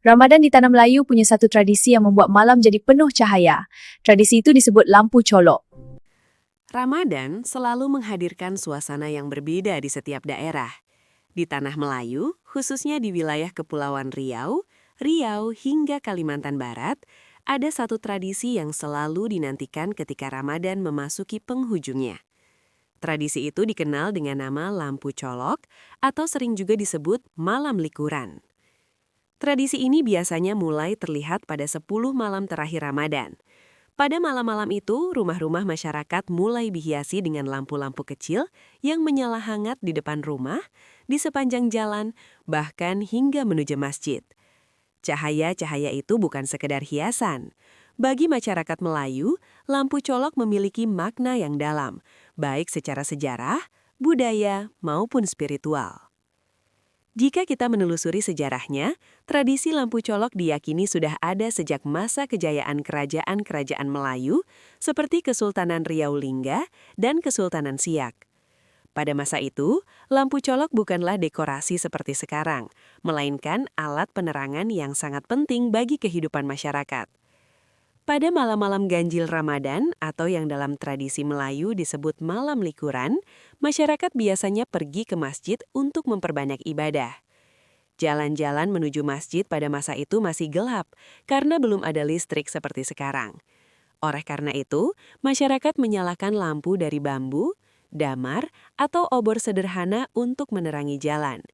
Ramadan di Tanah Melayu punya satu tradisi yang membuat malam jadi penuh cahaya. Tradisi itu disebut lampu colok. Ramadan selalu menghadirkan suasana yang berbeda di setiap daerah. Di Tanah Melayu, khususnya di wilayah Kepulauan Riau, Riau hingga Kalimantan Barat, ada satu tradisi yang selalu dinantikan ketika Ramadan memasuki penghujungnya. Tradisi itu dikenal dengan nama lampu colok atau sering juga disebut malam likuran. Tradisi ini biasanya mulai terlihat pada 10 malam terakhir Ramadan. Pada malam-malam itu, rumah-rumah masyarakat mulai dihiasi dengan lampu-lampu kecil yang menyala hangat di depan rumah, di sepanjang jalan, bahkan hingga menuju masjid. Cahaya-cahaya itu bukan sekedar hiasan. Bagi masyarakat Melayu, lampu colok memiliki makna yang dalam, baik secara sejarah, budaya, maupun spiritual. Jika kita menelusuri sejarahnya, tradisi lampu colok diyakini sudah ada sejak masa kejayaan kerajaan-kerajaan Melayu seperti Kesultanan Riau Lingga dan Kesultanan Siak. Pada masa itu, lampu colok bukanlah dekorasi seperti sekarang, melainkan alat penerangan yang sangat penting bagi kehidupan masyarakat. Pada malam-malam ganjil Ramadan atau yang dalam tradisi Melayu disebut malam likuran, masyarakat biasanya pergi ke masjid untuk memperbanyak ibadah. Jalan-jalan menuju masjid pada masa itu masih gelap karena belum ada listrik seperti sekarang. Oleh karena itu, masyarakat menyalakan lampu dari bambu, damar, atau obor sederhana untuk menerangi jalan.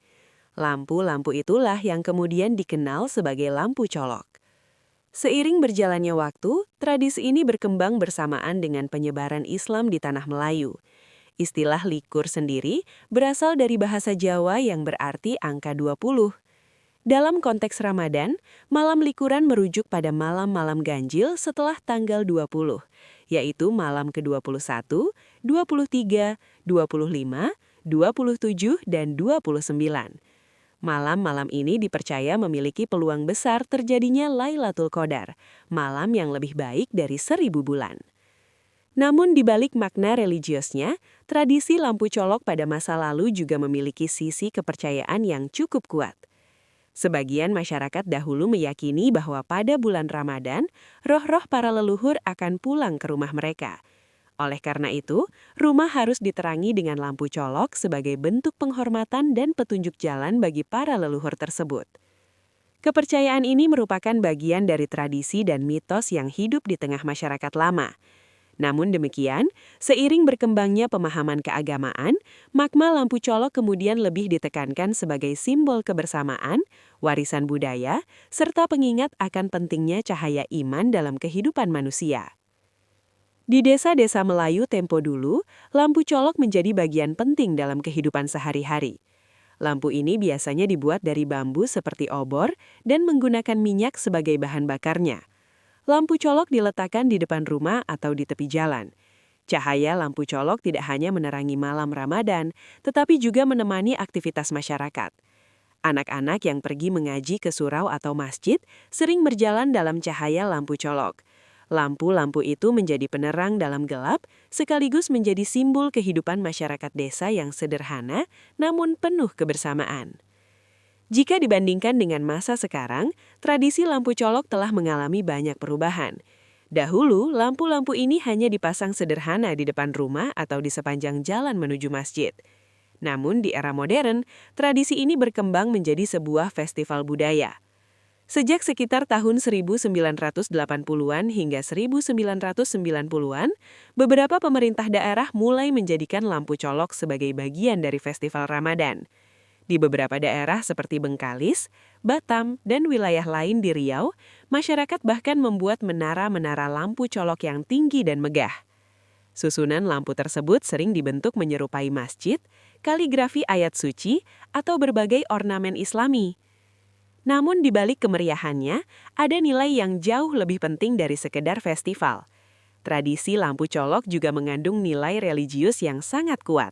Lampu-lampu itulah yang kemudian dikenal sebagai lampu colok. Seiring berjalannya waktu, tradisi ini berkembang bersamaan dengan penyebaran Islam di Tanah Melayu. Istilah likur sendiri berasal dari bahasa Jawa yang berarti angka 20. Dalam konteks Ramadan, malam likuran merujuk pada malam-malam ganjil setelah tanggal 20, yaitu malam ke-21, 23, 25, 27, dan 29. Malam-malam ini dipercaya memiliki peluang besar terjadinya Lailatul Qadar, malam yang lebih baik dari 1000 bulan. Namun di balik makna religiusnya, tradisi lampu colok pada masa lalu juga memiliki sisi kepercayaan yang cukup kuat. Sebagian masyarakat dahulu meyakini bahwa pada bulan Ramadan, roh-roh para leluhur akan pulang ke rumah mereka. Oleh karena itu, rumah harus diterangi dengan lampu colok sebagai bentuk penghormatan dan petunjuk jalan bagi para leluhur tersebut. Kepercayaan ini merupakan bagian dari tradisi dan mitos yang hidup di tengah masyarakat lama. Namun demikian, seiring berkembangnya pemahaman keagamaan, makna lampu colok kemudian lebih ditekankan sebagai simbol kebersamaan, warisan budaya, serta pengingat akan pentingnya cahaya iman dalam kehidupan manusia. Di desa-desa Melayu tempo dulu, lampu colok menjadi bagian penting dalam kehidupan sehari-hari. Lampu ini biasanya dibuat dari bambu seperti obor dan menggunakan minyak sebagai bahan bakarnya. Lampu colok diletakkan di depan rumah atau di tepi jalan. Cahaya lampu colok tidak hanya menerangi malam Ramadan, tetapi juga menemani aktivitas masyarakat. Anak-anak yang pergi mengaji ke surau atau masjid sering berjalan dalam cahaya lampu colok. Lampu-lampu itu menjadi penerang dalam gelap, sekaligus menjadi simbol kehidupan masyarakat desa yang sederhana namun penuh kebersamaan. Jika dibandingkan dengan masa sekarang, tradisi lampu colok telah mengalami banyak perubahan. Dahulu, lampu-lampu ini hanya dipasang sederhana di depan rumah atau di sepanjang jalan menuju masjid. Namun di era modern, tradisi ini berkembang menjadi sebuah festival budaya. Sejak sekitar tahun 1980-an hingga 1990-an, beberapa pemerintah daerah mulai menjadikan lampu colok sebagai bagian dari festival Ramadan. Di beberapa daerah seperti Bengkalis, Batam, dan wilayah lain di Riau, masyarakat bahkan membuat menara-menara lampu colok yang tinggi dan megah. Susunan lampu tersebut sering dibentuk menyerupai masjid, kaligrafi ayat suci, atau berbagai ornamen Islami. Namun di balik kemeriahannya, ada nilai yang jauh lebih penting dari sekedar festival. Tradisi lampu colok juga mengandung nilai religius yang sangat kuat.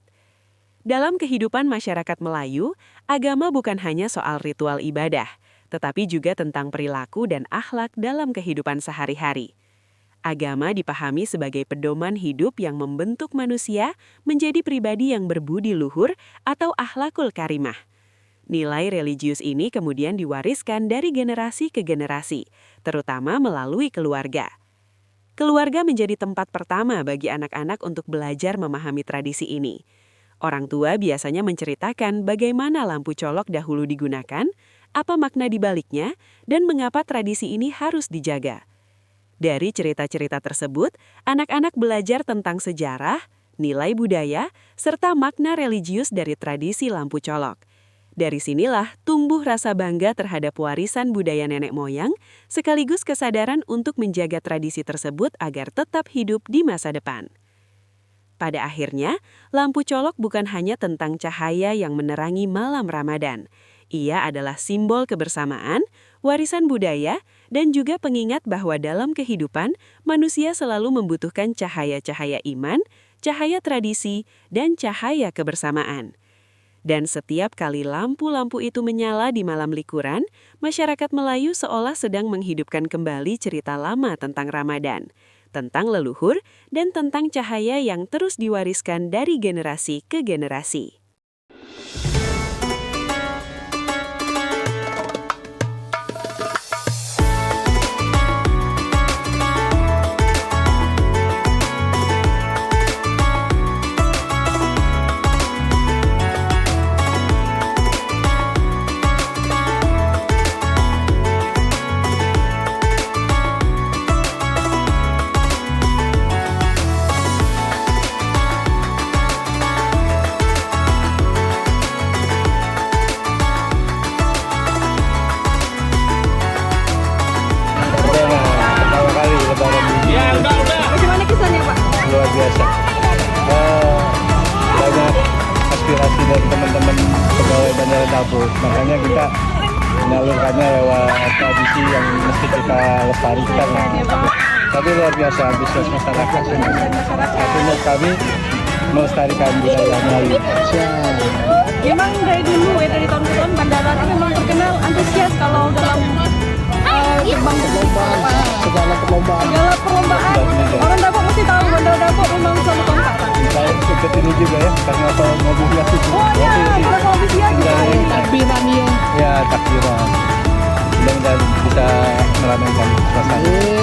Dalam kehidupan masyarakat Melayu, agama bukan hanya soal ritual ibadah, tetapi juga tentang perilaku dan akhlak dalam kehidupan sehari-hari. Agama dipahami sebagai pedoman hidup yang membentuk manusia menjadi pribadi yang berbudi luhur atau akhlakul karimah. Nilai religius ini kemudian diwariskan dari generasi ke generasi, terutama melalui keluarga. Keluarga menjadi tempat pertama bagi anak-anak untuk belajar memahami tradisi ini. Orang tua biasanya menceritakan bagaimana lampu colok dahulu digunakan, apa makna di baliknya, dan mengapa tradisi ini harus dijaga. Dari cerita-cerita tersebut, anak-anak belajar tentang sejarah, nilai budaya, serta makna religius dari tradisi lampu colok. Dari sinilah tumbuh rasa bangga terhadap warisan budaya nenek moyang, sekaligus kesadaran untuk menjaga tradisi tersebut agar tetap hidup di masa depan. Pada akhirnya, lampu colok bukan hanya tentang cahaya yang menerangi malam Ramadan. Ia adalah simbol kebersamaan, warisan budaya, dan juga pengingat bahwa dalam kehidupan, manusia selalu membutuhkan cahaya-cahaya iman, cahaya tradisi, dan cahaya kebersamaan. Dan setiap kali lampu-lampu itu menyala di malam likuran, masyarakat Melayu seolah sedang menghidupkan kembali cerita lama tentang Ramadan, tentang leluhur, dan tentang cahaya yang terus diwariskan dari generasi ke generasi. Pertama kali lebaran ini Bagaimana kisahnya, Pak? luar biasa. Banyak aspirasi dari teman-teman pegawai Bandara Dapur, makanya kita menyalurkannya lewat tradisi yang mesti kita lestarikan. Tapi luar biasa antusias masyarakat. Akhirnya kami melestarikan budaya Melayu. Memang dari dulu dari tahun ke tahun Bandara ini memang terkenal antusias kalau dalam terbang Segala perlombaan. segala perlombaan. Orang Dapur mesti tahu Bandara Dapur memang selalu kompak, Pak. Saya ikut ini juga ya, karena kalau mobil hias itu. Oh iya, kalau mobil siap juga. Ya, takbiran. Mudah-mudahan bisa meramaikan suasana.